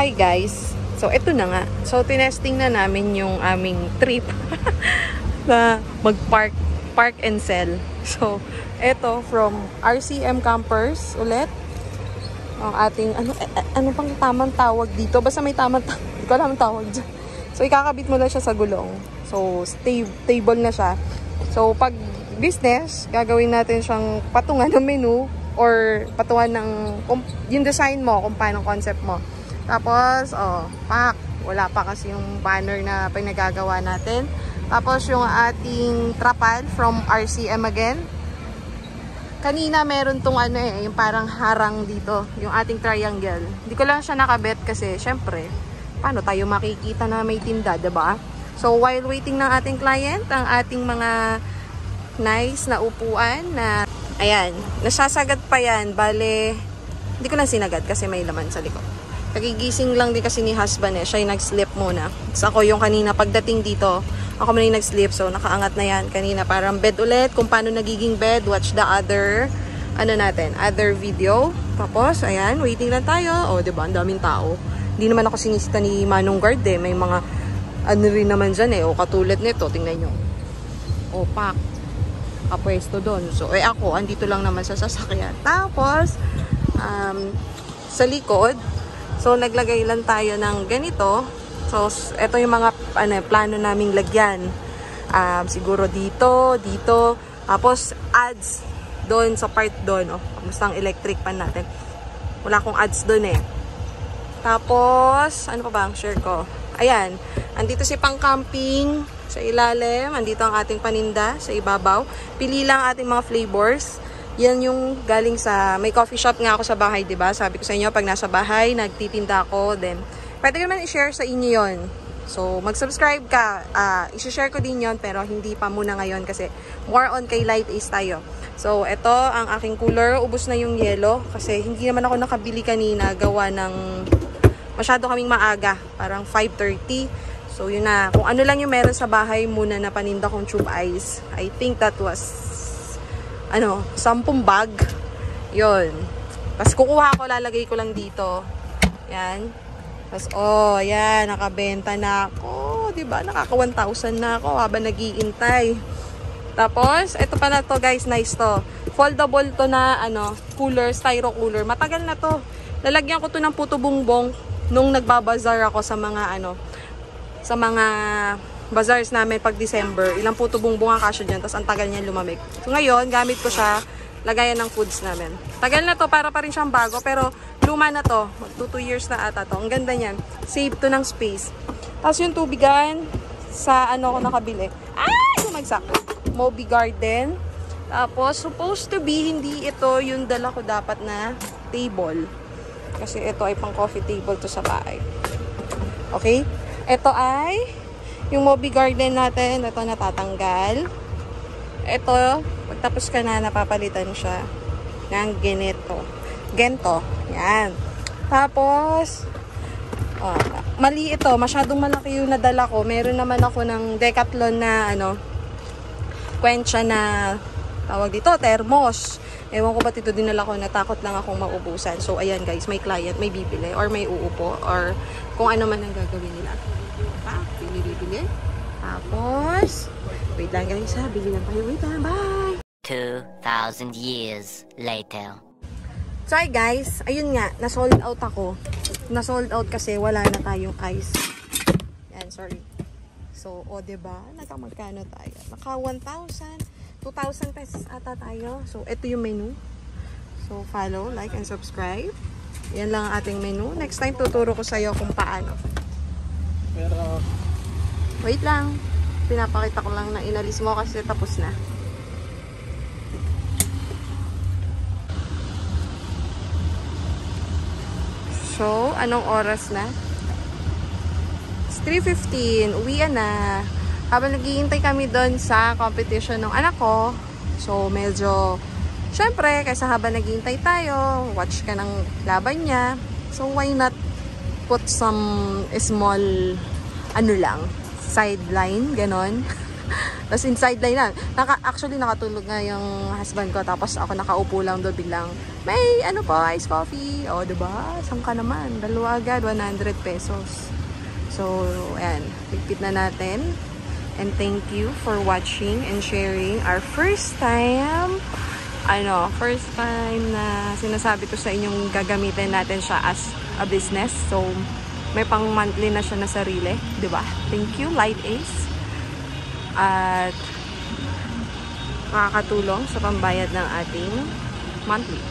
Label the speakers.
Speaker 1: hi guys. So, ito na nga. So, tinesting na namin yung aming trip na park and sell. So, ito from RCM Campers ulit. Ang ating, ano pang tamang tawag dito? Basta may tamang tawag. Hindi ko alam ang tawag dyan. So, ikakabit mo na siya sa gulong. So, stable na siya. So, pag business, gagawin natin siyang patungan ng menu or patungan ng yung design mo, kung paano concept mo. Tapos, pack. Wala pa kasi yung banner na pinagagawa natin. Tapos, yung ating trapal from RCM again. Kanina meron tong yung parang harang dito. Yung ating triangle. Hindi ko lang siya nakabet kasi, syempre, paano tayo makikita na may tinda, diba? So, while waiting ng ating client, ang ating mga nice na upuan na, ayan, nasasagat pa yan. Bale, hindi ko lang sinagad kasi may laman sa likod. Nagigising lang din kasi ni husband siya yung nag-sleep muna. So ako yung kanina pagdating dito, ako muna yung nag-sleep. So nakaangat na yan kanina. Parang bed ulit. Kung paano nagiging bed, watch the other, other video. Tapos, ayan, waiting lang tayo. O, diba, ang daming tao. Hindi naman ako sinisita ni Manong Guard May mga, rin naman dyan O, katulad nito, tingnan nyo. O, pack. Kapwesto doon. So, ako, andito lang naman sa sasakyan. Tapos, sa likod, so, naglagay lang tayo ng ganito. So, ito yung mga plano naming lagyan. Siguro dito. Tapos, ads doon sa part doon. Kamusta ang electric pan natin? Wala akong ads doon Tapos, ano pa ba ang share ko? Ayan. Andito si pang camping sa ilalim. Andito ang ating paninda sa ibabaw. Pili lang ating mga flavors. Yan yung galing sa, may coffee shop nga ako sa bahay, diba? Sabi ko sa inyo, pag nasa bahay, nagtitinda ako, then, pwede ko naman i-share sa inyo yon. So, mag-subscribe ka. I-share ko din yon pero hindi pa muna ngayon kasi more on kay Light Ace tayo. So, ito ang aking cooler. Ubus na yung yelo kasi hindi naman ako nakabili kanina. Gawa ng, masyado kaming maaga. Parang 5:30. So, yun na. Kung ano lang yung meron sa bahay muna na paninda kong tube ice. I think that was 10 bag. Yun. Tapos kukuha ko, lalagay ko lang dito. Yan. Tapos, yan, nakabenta na ako. Diba? Nakaka 1,000 na ako habang nag-iintay. Tapos, ito pa na to guys, nice to. Foldable to na, cooler, styro cooler. Matagal na to. Lalagyan ko to ng puto bumbong nung nagbabazar ako sa mga, sa mga bazaars namin pag December, ilang puto bumbong ang kasya dyan, tapos ang tagal niya lumamig. So ngayon, gamit ko siya, lagayan ng foods namin. Tagal na to, para pa rin siyang bago, pero luma na to. 2 years na ata to. Ang ganda niyan. Save to ng space. Tapos yung tubigan, sa ako nakabili. Sumagsak. Moby Garden. Tapos, supposed to be, hindi ito yung dala ko dapat na table. Kasi ito ay pang coffee table to sa bahay. Okay? Ito ay yung Moby Garden natin, ito natatanggal. Ito, pagtapos ka na, napapalitan siya ng gento. Yan. Tapos, mali ito. Masyadong malaki yung nadala ko. Meron naman ako ng Decathlon na, kwensya na, tawag dito, thermos. Ewan ko ba't ito dinala ko, natakot lang akong maubusan. So, ayan guys, may client, may bibili, or may uupo, or kung ano man ang gagawin nila. Bili. Tapos, wait lang guys ha, bili lang tayo. Wait lang, bye!
Speaker 2: 2,000 years later.
Speaker 1: So hi guys, ayun nga, na-sold out ako. Na-sold out kasi wala na tayong ice. Yan, sorry. So, diba? Magkano tayo? Naka 1,000, 2,000 pesos ata tayo. So, ito yung menu. So, follow, like, and subscribe. Yan lang ang ating menu. Next time, tuturo ko sa'yo kung paano. Pero, wait lang. Pinapakita ko lang na inalis mo kasi tapos na. So, anong oras na? It's 3:15. Uwian na. Habang naghihintay kami doon sa competition ng anak ko. So, medyo, syempre, kaysa habang naghihintay tayo, watch ka ng laban niya. So, why not put some small, sideline, ganon. Tapos inside line na. Actually, nakatulog nga yung husband ko. Tapos ako nakaupo lang doon biglang, may ano po, iced coffee. O, diba? Saan ka naman? Dalawa agad, 100 pesos. So, ayan. Pigpit na natin. And thank you for watching and sharing our first time na sinasabi ko sa inyong gagamitin natin siya as a business. So, may pang monthly na siya na sarili. Diba? Thank you, Light Ace. At makakatulong sa pambayad ng ating monthly.